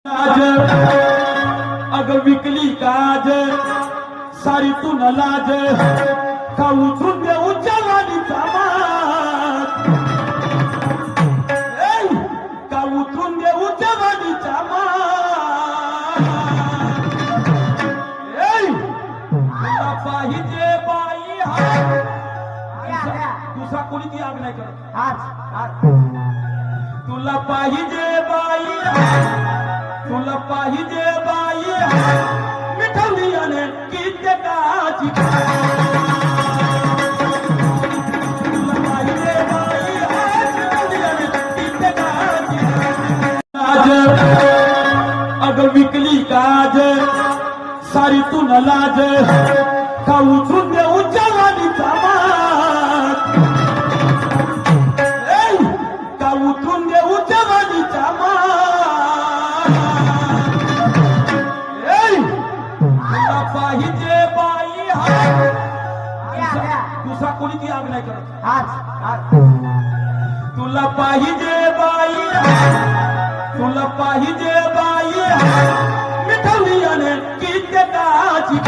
लाज अग विकली काज सारी तू न लाज का उतरून देऊ जवानीचा मात का उतरून देऊ जवानीचा मात तुला पाहिजे बाई तुझा कोणी ती आग नाही करत तुला पाहिजे बाई तुला पाहिजे बाई मिठवली अने कित्येकाची तुला पाहिजे बाई मिठवली अने कित्येकाची लाज अग विकली काज सारी तू न लाज का उतरून देऊ जवानीचा मात का उतरून देऊ जवानीचा मात पाहिजे बाई तुझा कोणी ती आग नाही करत तुला पाहिजे बाई तुला पाहिजे बाई मिठवली अने कित्येकाची